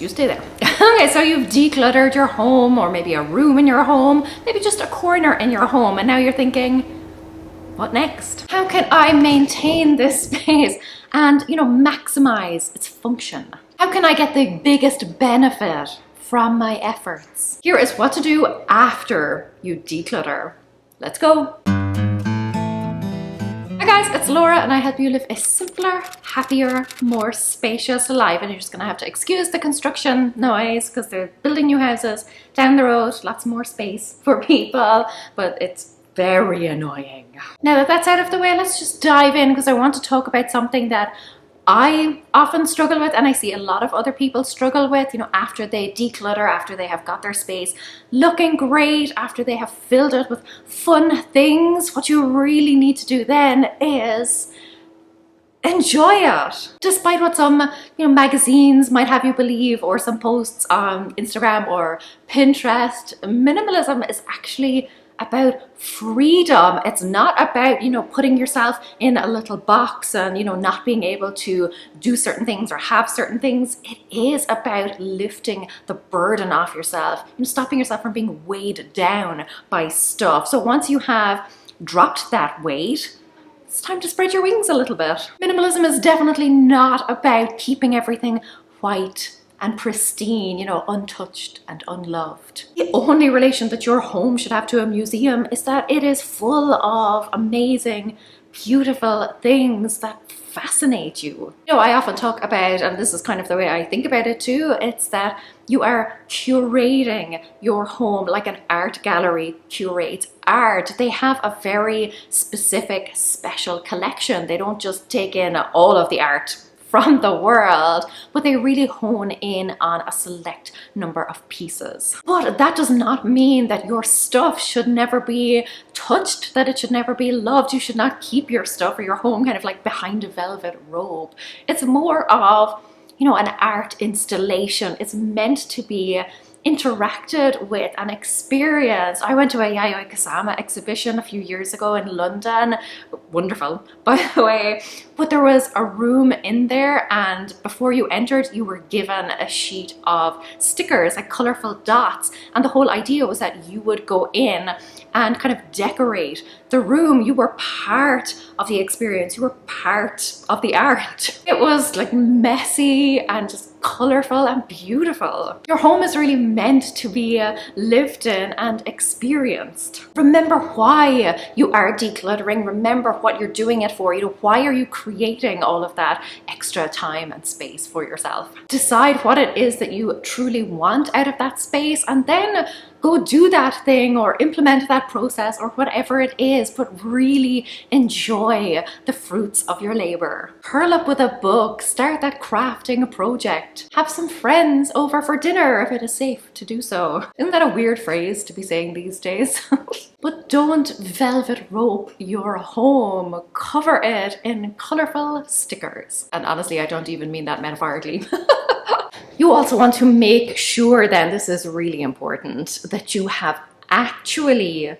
You stay there. Okay, so you've decluttered your home, or maybe a room in your home, maybe just a corner in your home, and now you're thinking, what next? How can I maintain this space and, maximize its function? How can I get the biggest benefit from my efforts? Here is what to do after you declutter. Let's go. Hi guys, it's Laura and I help you live a simpler, happier, more spacious life. And you're just gonna have to excuse the construction noise because they're building new houses down the road, lots more space for people, but it's very annoying. Now that that's out of the way, let's just dive in because I want to talk about something that I often struggle with, and I see a lot of other people struggle with, after they declutter, after they have got their space looking great, after they have filled it with fun things. What you really need to do then is enjoy it. Despite what some magazines might have you believe, or some posts on Instagram or Pinterest, minimalism is actually about freedom. It's not about, putting yourself in a little box and, not being able to do certain things or have certain things. It is about lifting the burden off yourself, stopping yourself from being weighed down by stuff. So once you have dropped that weight, it's time to spread your wings a little bit. Minimalism is definitely not about keeping everything white and pristine, untouched and unloved. The only relation that your home should have to a museum is that it is full of amazing, beautiful things that fascinate you. I often talk about, and this is kind of the way I think about it too, it's that you are curating your home like an art gallery curates art. They have a very specific, special collection. They don't just take in all of the art from the world, but they really hone in on a select number of pieces. But that does not mean that your stuff should never be touched, that it should never be loved. You should not keep your stuff or your home kind of like behind a velvet robe. It's more of, an art installation. It's meant to be interacted with and experienced. I went to a Yayoi Kusama exhibition a few years ago in London. Wonderful, by the way. But there was a room in there, and before you entered, you were given a sheet of stickers, like colorful dots. And the whole idea was that you would go in and kind of decorate the room. You were part of the experience. You were part of the art. It was like messy and just colorful and beautiful. Your home is really meant to be lived in and experienced. Remember why you are decluttering. Remember what you're doing it for. Why are you creating all of that extra time and space for yourself? Decide what it is that you truly want out of that space, and then go do that thing or implement that process or whatever it is, but really enjoy the fruits of your labor. Curl up with a book, start that crafting project, have some friends over for dinner if it is safe to do so. Isn't that a weird phrase to be saying these days? But don't velvet rope your home. Cover it in colorful stickers. And honestly, I don't even mean that metaphorically. You also want to make sure then, this is really important, that you have actually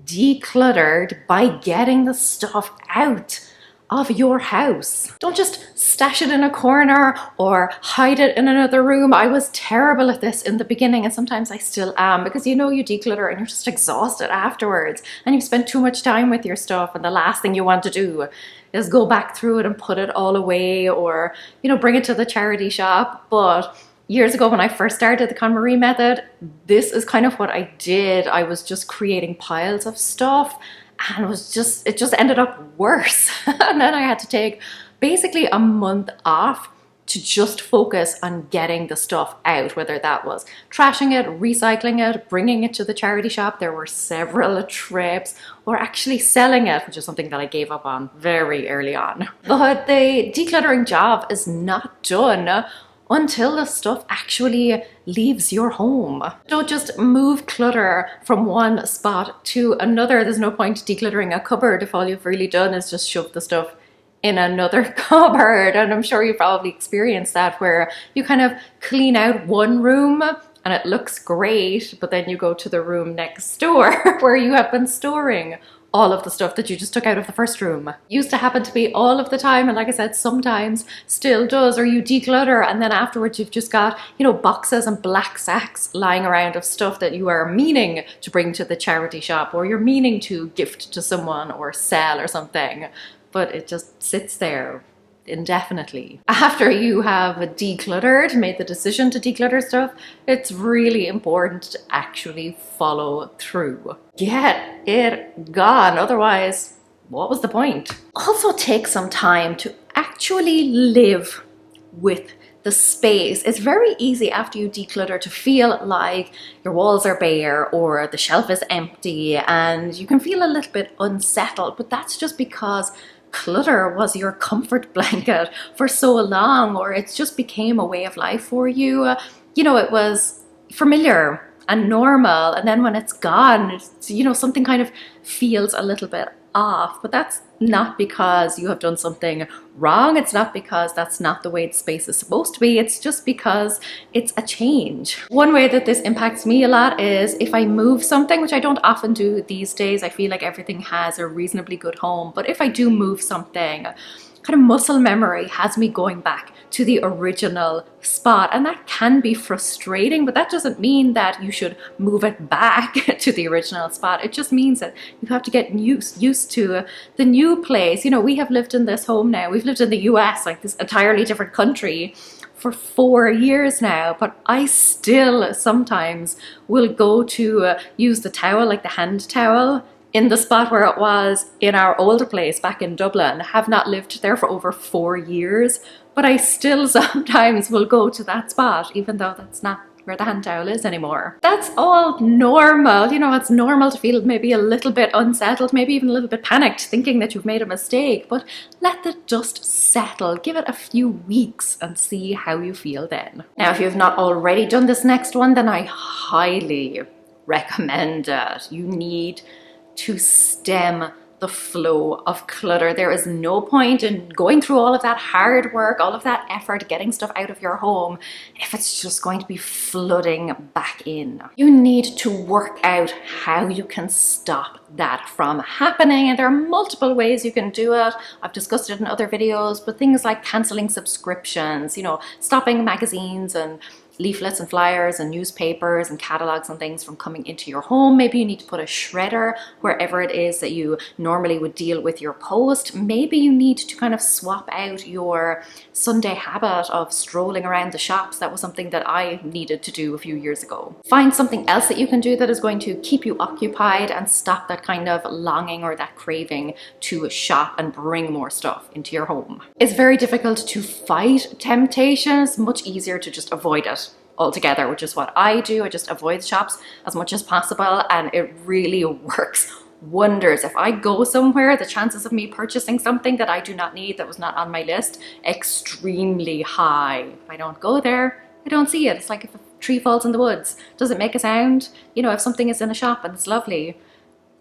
decluttered by getting the stuff out of your house. Don't just stash it in a corner or hide it in another room. I was terrible at this in the beginning, and sometimes I still am, because you declutter and you're just exhausted afterwards and you've spent too much time with your stuff, and the last thing you want to do is go back through it and put it all away, or bring it to the charity shop. But years ago when I first started the KonMari method, this is kind of what I did. I was just creating piles of stuff, and it just ended up worse. And then I had to take basically a month off to just focus on getting the stuff out, whether that was trashing it, recycling it, bringing it to the charity shop. There were several trips, or actually selling it, which is something that I gave up on very early on. But the decluttering job is not done until the stuff actually leaves your home. Don't just move clutter from one spot to another. There's no point decluttering a cupboard if all you've really done is just shove the stuff in another cupboard. And I'm sure you probably experienced that, where you kind of clean out one room and it looks great, but then you go to the room next door where you have been storing all of the stuff that you just took out of the first room. Used to happen to me all of the time, and like I said, sometimes still does. Or you declutter and then afterwards you've just got, you know, boxes and black sacks lying around of stuff that you are meaning to bring to the charity shop, or you're meaning to gift to someone or sell or something, but it just sits there indefinitely. After you have decluttered, made the decision to declutter stuff, it's really important to actually follow through. Get it gone, otherwise what was the point? Also take some time to actually live with the space. It's very easy after you declutter to feel like your walls are bare or the shelf is empty, and you can feel a little bit unsettled, but that's just because clutter was your comfort blanket for so long, or it just became a way of life for you. You know, it was familiar and normal, and then when it's gone, it's, you know, something kind of feels a little bit off. But that's not because you have done something wrong. It's not because that's not the way the space is supposed to be. It's just because it's a change. One way that this impacts me a lot is if I move something, which I don't often do these days. I feel like everything has a reasonably good home. But if I do move something, kind of muscle memory has me going back to the original spot, and that can be frustrating, but that doesn't mean that you should move it back to the original spot. It just means that you have to get used to the new place. You know, we have lived in this home now. We've lived in the US, like this entirely different country, for 4 years now, but I still sometimes will go to use the towel, like the hand towel, in the spot where it was in our older place back in Dublin. I have not lived there for over 4 years, but I still sometimes will go to that spot, even though that's not where the hand towel is anymore. That's all normal. You know, it's normal to feel maybe a little bit unsettled, maybe even a little bit panicked, thinking that you've made a mistake, but let the dust settle. Give it a few weeks and see how you feel then. Now, if you've not already done this next one, then I highly recommend it. You need to stem the flow of clutter. There is no point in going through all of that hard work, all of that effort, getting stuff out of your home, if it's just going to be flooding back in. You need to work out how you can stop that from happening, and there are multiple ways you can do it. I've discussed it in other videos, but things like canceling subscriptions, you know, stopping magazines and leaflets and flyers and newspapers and catalogs and things from coming into your home. Maybe you need to put a shredder wherever it is that you normally would deal with your post. Maybe you need to kind of swap out your Sunday habit of strolling around the shops. That was something that I needed to do a few years ago. Find something else that you can do that is going to keep you occupied and stop that kind of longing or that craving to shop and bring more stuff into your home. It's very difficult to fight temptation. It's much easier to just avoid it altogether, which is what I do. I just avoid shops as much as possible, and it really works wonders. If I go somewhere, the chances of me purchasing something that I do not need, that was not on my list, extremely high. If I don't go there, I don't see it. It's like if a tree falls in the woods, does it make a sound? You know, if something is in a shop and it's lovely,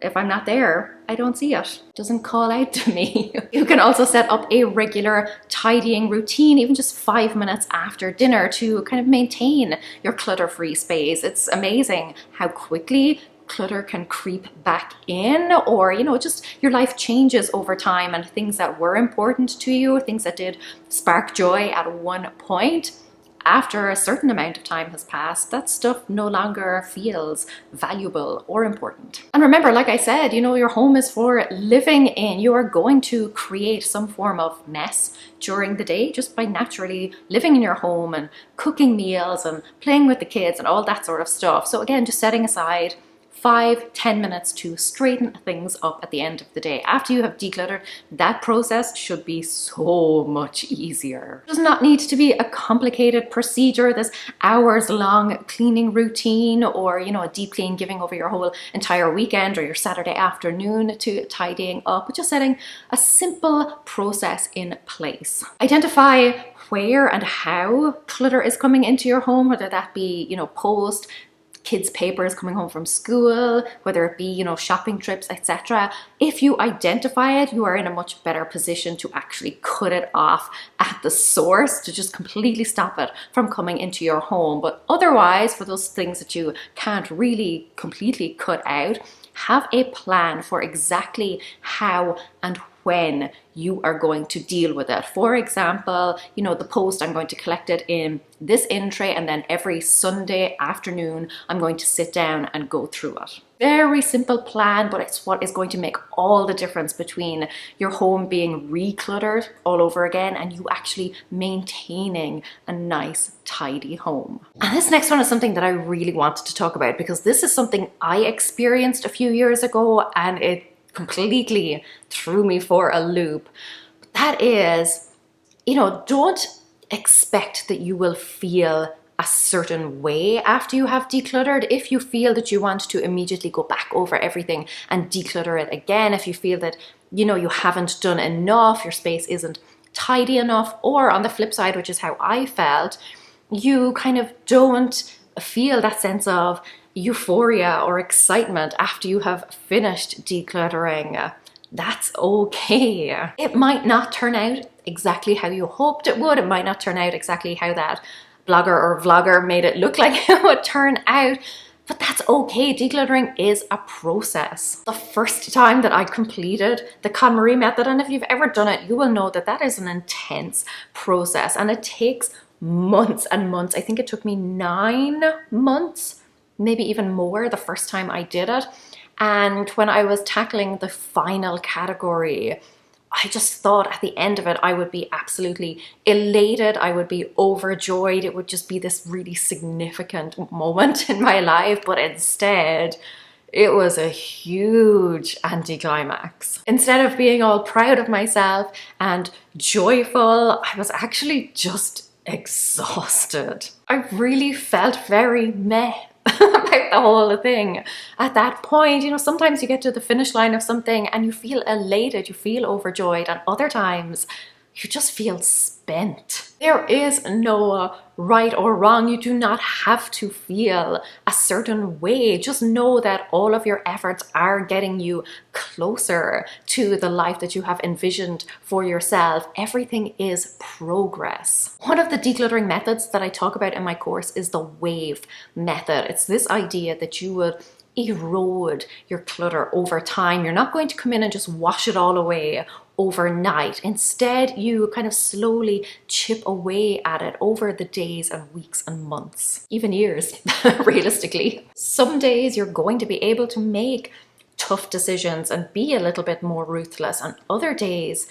if I'm not there, I don't see it. It doesn't call out to me. You can also set up a regular tidying routine, even just 5 minutes after dinner, to kind of maintain your clutter-free space. It's amazing how quickly clutter can creep back in, or, you know, just your life changes over time, and things that were important to you, things that did spark joy at one point, after a certain amount of time has passed, that stuff no longer feels valuable or important. And remember, like I said, you know, your home is for living in. You are going to create some form of mess during the day just by naturally living in your home and cooking meals and playing with the kids and all that sort of stuff. So again, just setting aside 5-10 minutes to straighten things up at the end of the day. After you have decluttered, that process should be so much easier. It does not need to be a complicated procedure, this hours-long cleaning routine, or, you know, a deep clean giving over your whole entire weekend or your Saturday afternoon to tidying up, but just setting a simple process in place. Identify where and how clutter is coming into your home, whether that be, you know, post, kids' papers coming home from school, whether it be, you know, shopping trips, etc. If you identify it, you are in a much better position to actually cut it off at the source, to just completely stop it from coming into your home. But otherwise, for those things that you can't really completely cut out, have a plan for exactly how and when you are going to deal with it. For example, you know, the post, I'm going to collect it in this in tray, and then every Sunday afternoon I'm going to sit down and go through it. Very simple plan, but it's what is going to make all the difference between your home being recluttered all over again and you actually maintaining a nice, tidy home. And this next one is something that I really wanted to talk about, because this is something I experienced a few years ago and it completely threw me for a loop. That is, you know, don't expect that you will feel a certain way after you have decluttered. If you feel that you want to immediately go back over everything and declutter it again, if you feel that, you know, you haven't done enough, your space isn't tidy enough, or on the flip side, which is how I felt, you kind of don't feel that sense of euphoria or excitement after you have finished decluttering, that's okay. It might not turn out exactly how you hoped it would. It might not turn out exactly how that blogger or vlogger made it look like it would turn out, but that's okay. Decluttering is a process. The first time that I completed the KonMari method, and if you've ever done it, you will know that that is an intense process and it takes months and months. I think it took me 9 months, maybe even more, the first time I did it. And when I was tackling the final category, I just thought at the end of it, I would be absolutely elated. I would be overjoyed. It would just be this really significant moment in my life. But instead, it was a huge anticlimax. Instead of being all proud of myself and joyful, I was actually just exhausted. I really felt very meh about the whole thing. At that point, you know, sometimes you get to the finish line of something and you feel elated, you feel overjoyed, and other times you just feel spent. There is no right or wrong. You do not have to feel a certain way. Just know that all of your efforts are getting you closer to the life that you have envisioned for yourself. Everything is progress. One of the decluttering methods that I talk about in my course is the wave method. It's this idea that you would erode your clutter over time. You're not going to come in and just wash it all away overnight. Instead, you kind of slowly chip away at it over the days and weeks and months, even years, realistically. Some days you're going to be able to make tough decisions and be a little bit more ruthless, and other days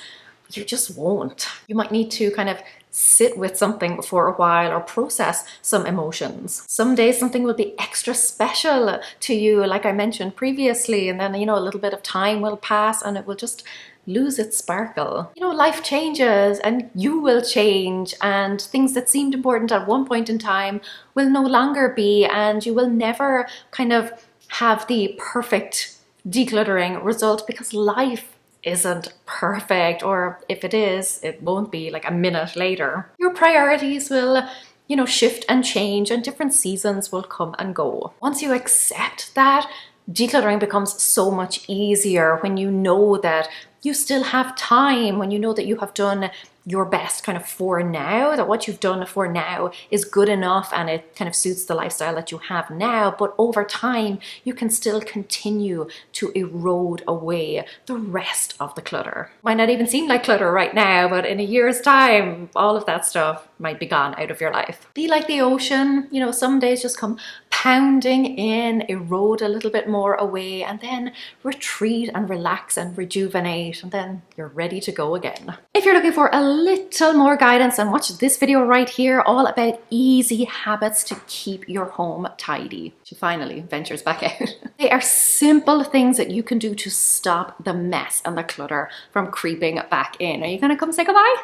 you just won't. You might need to kind of sit with something for a while or process some emotions. Some days something will be extra special to you, like I mentioned previously, and then, you know, a little bit of time will pass and it will just lose its sparkle. You know, life changes and you will change, and things that seemed important at one point in time will no longer be, and you will never kind of have the perfect decluttering result because life isn't perfect, or if it is, it won't be like a minute later. Your priorities will, you know, shift and change, and different seasons will come and go. Once you accept that, decluttering becomes so much easier when you know that you still have time, when you know that you have done your best kind of for now, that what you've done for now is good enough and it kind of suits the lifestyle that you have now. But over time, you can still continue to erode away the rest of the clutter. Might not even seem like clutter right now, but in a year's time, all of that stuff might be gone out of your life. Be like the ocean, you know, some days just come pounding in, erode a little bit more away, and then retreat and relax and rejuvenate, and then you're ready to go again. If you're looking for a little more guidance, then watch this video right here, all about easy habits to keep your home tidy. She finally ventures back out. They are simple things that you can do to stop the mess and the clutter from creeping back in. Are you gonna come say goodbye?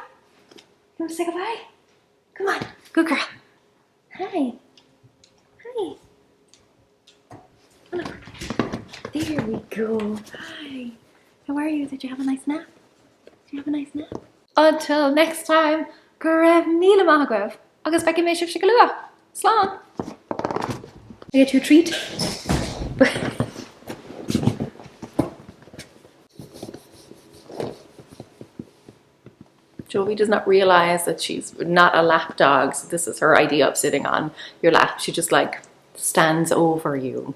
You wanna say goodbye? Come on, good girl. Hi. Hi. Come on. There we go. Hi. How are you? Did you have a nice nap? Did you have a nice nap? Until next time, Grab Míle Maith agus becky mé sib sigalua. Slán. I get you a treat. Jovi does not realize that she's not a lap dog, so this is her idea of sitting on your lap. She just like stands over you.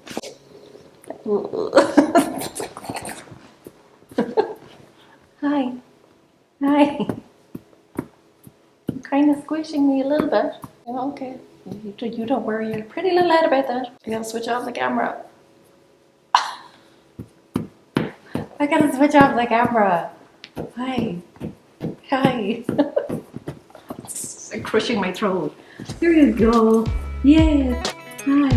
Hi. Hi. You're kind of squishing me a little bit. Yeah, okay. You don't worry your pretty little head about that. I gotta switch off the camera. I gotta switch off the camera. Hi. Hi. I'm crushing my throat. There you go. Yeah. Hi.